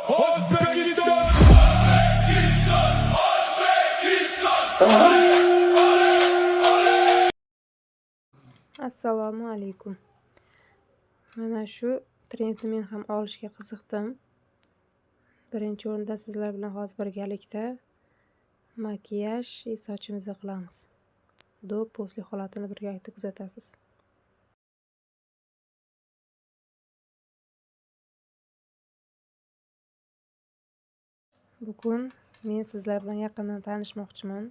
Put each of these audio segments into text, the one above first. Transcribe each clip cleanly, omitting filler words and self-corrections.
O'zbekiston! Assalomu alaykum. Mana shu trendni men ham olishga qiziqdim. Birinchi o'rinda sizlar bilan hozir birgalikda makiyaj sochimizni qilamiz. Do posli holatini birgalikda kuzatasiz. Bugun men sizlar bilan yaqindan tanishmoqchiman.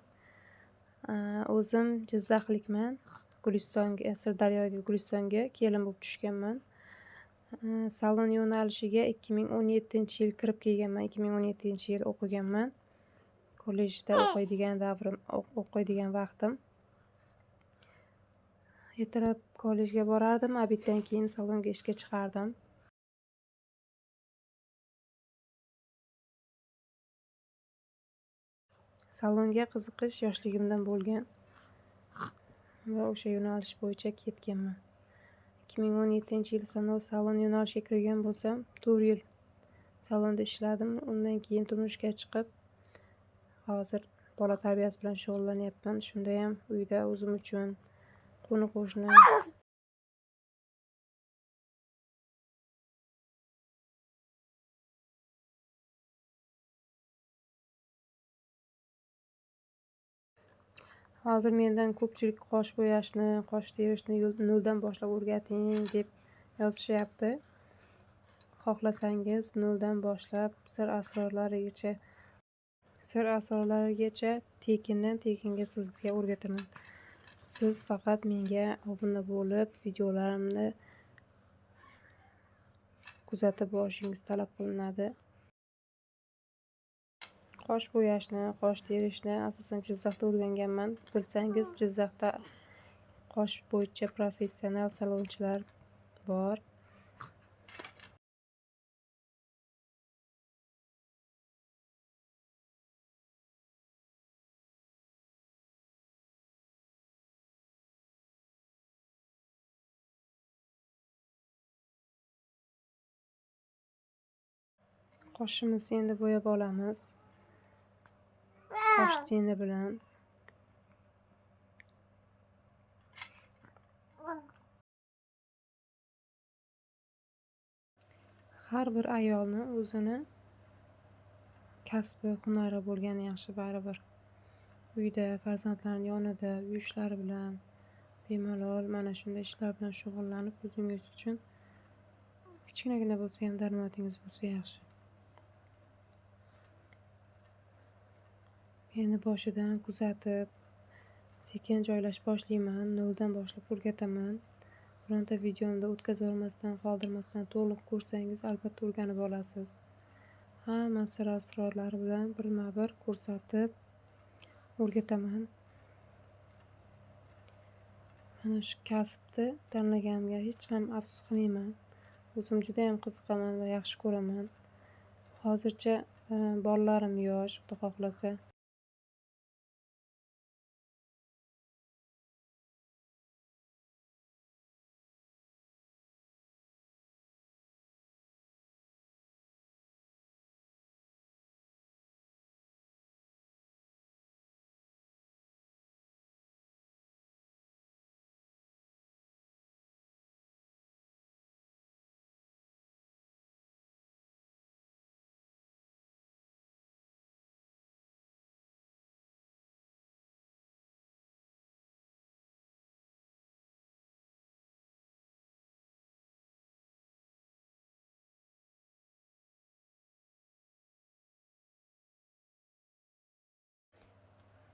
O'zim Jizzaxlikman. Gulistonga, Sirdaryoga, Gulistonga kelin bo'lib tushganman. Salon yo'nalishiga 2017-yil kirib kelganman. 2017-yil o'qiganman. Kollejda o'qiydigan vaqtim. Ertalab kollejga borardim, obeddan keyin salonga ishga chiqardim. Salonga qiziqish yoshligimdan bo'lgan va o'sha yo'nalish bo'yicha ketganman. 2017-yil salon yo'nalishiga kirgan bo'lsam, 4 yil salonda ishladim. Undan keyin turmushga chiqib, hozir bola tarbiyasi bilan shug'ullanyapman. Shunda ham uyda o'zim uchun, qo'ni-qo'shni hozir mendan ko'pchilik qosh bo'yashni, qosh terishni noldan boshlab o'rgating deb yozishyapti. Xohlasangiz noldan boshlab sir asrorlarigacha tekindan tekinga sizga o'rgataman. Siz faqat menga obuna bo'lib, videolarimni kuzatib borishingiz talab qilinadi. Qosh bo'yashni, qosh terishni asosan Jizzaxda o'rganganman. Bilsangiz, Jizzaxda qosh bo'yicha professional salonchilar bor. Qoshimizni endi bo'yab olamiz. Qosh teni bilan. Har bir ayolni o'zini kasbi, hunari bo'lgani yaxshi baribir. Uyda, farzandlarning yonida, uy ishlari bilan bemalol mana shunday ishlar bilan shug'ullanib, o'zingiz uchun kichkinagina bo'lsa ham daromadingiz bo'lsa yaxshi. Meni boshidan kuzatib, sekin joylash boshlayman, noldan boshlab o'rgataman. Bironta videomda o'tkazolmasdan, qoldirmasdan to'liq ko'rsangiz, albatta o'rganib olasiz. Hamma sir asrorlari bilan birma-bir ko'rsatib o'rgataman. Mana shu kasbni tanlaganimga hech ham afsus qilmayman. O'zim juda ham qiziqaman va yaxshi ko'raman. Hozircha bolalarim yosh, xudo xohlasa.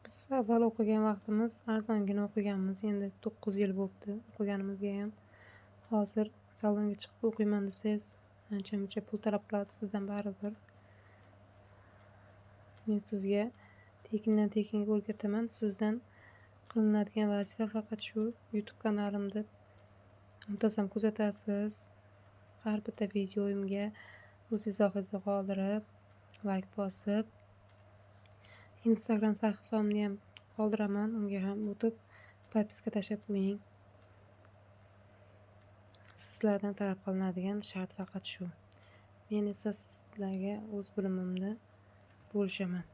Biz avval o'qigan vaqtimiz arzongina o'qiganmiz. Endi 9 yil bo'libdi o'qiganimizga ham. Hozir salonga chiqib o'qiyman desangiz, ancha-muncha pul talab qiladi sizdan baribir. Men sizga tekindan tekinga o'rgataman. Sizdan qilinadigan vazifa faqat shu YouTube kanalimni muntazam kuzatasiz. Har bitta videoyimga o'z izohingizni qoldirib, like bosib, Instagram sahifamni ham qoldiraman, unga ham o'tib podpiska tashlab qo'ying. Sizlardan talab qilinadigan shart faqat shu. Men esa sizlarga o'z bilimimni bo'lishaman.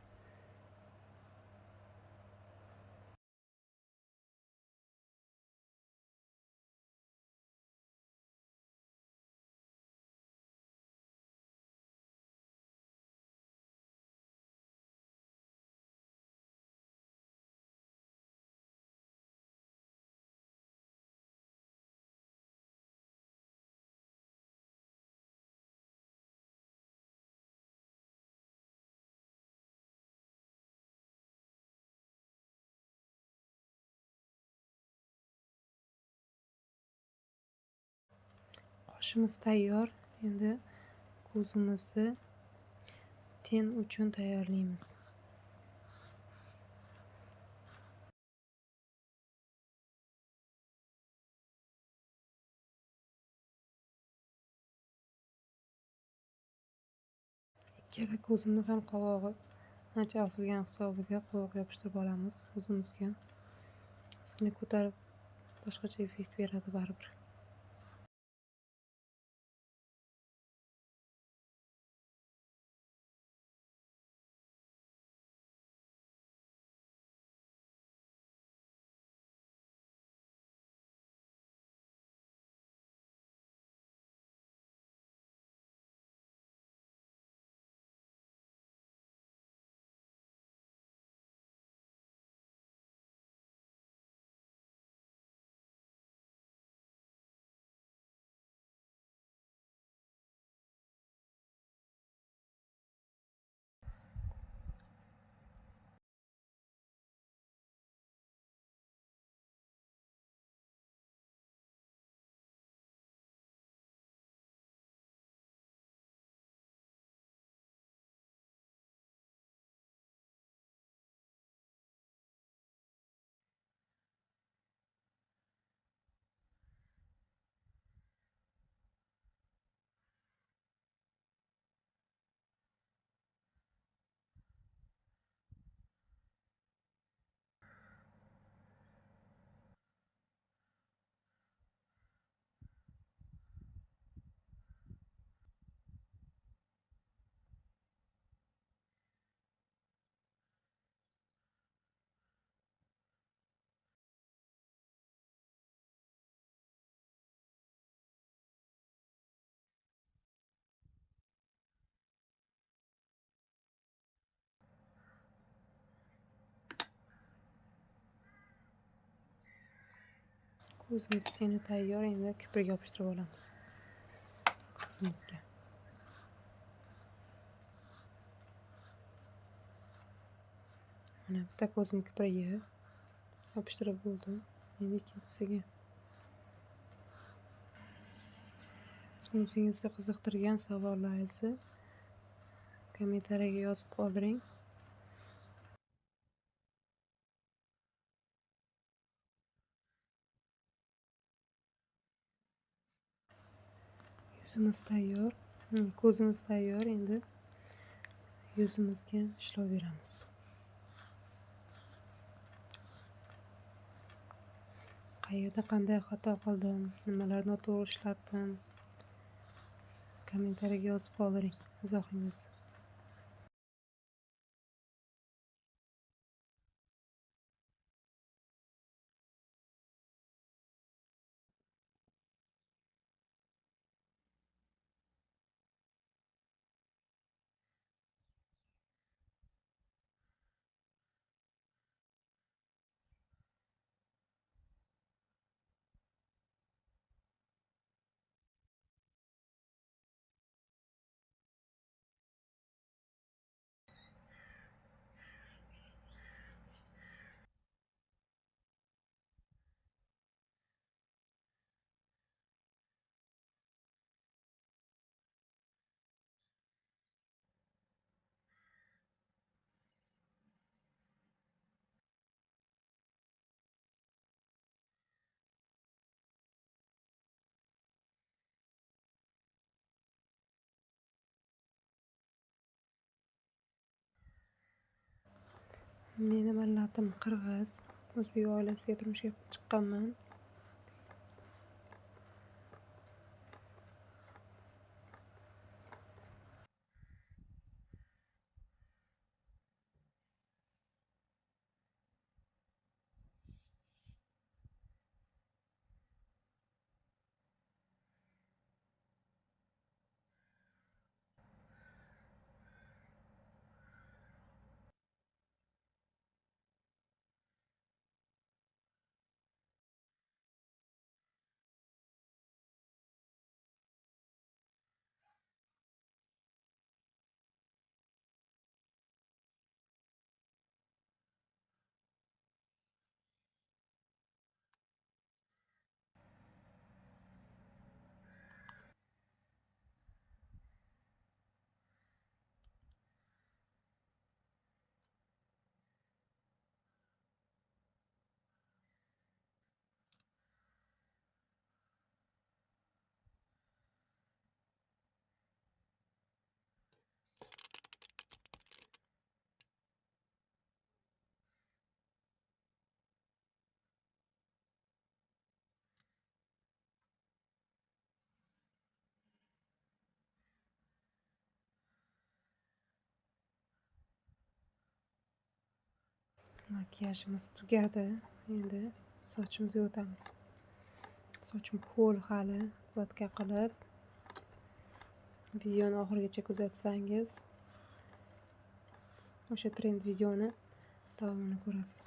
Qoshimiz tayyor. Endi ko'zimizni ten uchun tayyorlaymiz. Ikkala ko'zimni ham qovog'i ancha osilgan hisobiga qovoq yopishtirib olamiz ko'zimizga. Ozgina ko'tarib boshqacha effekt beradi baribir. Ko'zimiz teni tayyor. Endi kiprik yopishtirib olamiz ko'zimizga. Mana bitta ko'zim kiprigi yopishtirib bo'ldim. Endi ikkinchisiga. O'zingizni qiziqtirgan savollaringizni kommentariyaga yozib qoldiring. Yuzimiz tayyor. Ko'zimiz tayyor. Endi yuzimizga ishlov beramiz. Qayerda qanday xato qildim, nimalarni noto'g'ri ishlatdim, kommentariyaga yozib qoldiring izohingizni. Meni millatim qirg'iz. O'zbek oilasiga turmushga chiqqanman. Makiyajimiz tugadi. Endi sochimizga o'tamiz. Sochim ho'l hali. Vodka qilib videoni oxirigacha kuzatsangiz o'sha trend videoni davomini ko'rasiz.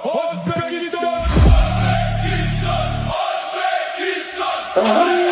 Uzbekistan! Uzbekistan! Uzbekistan!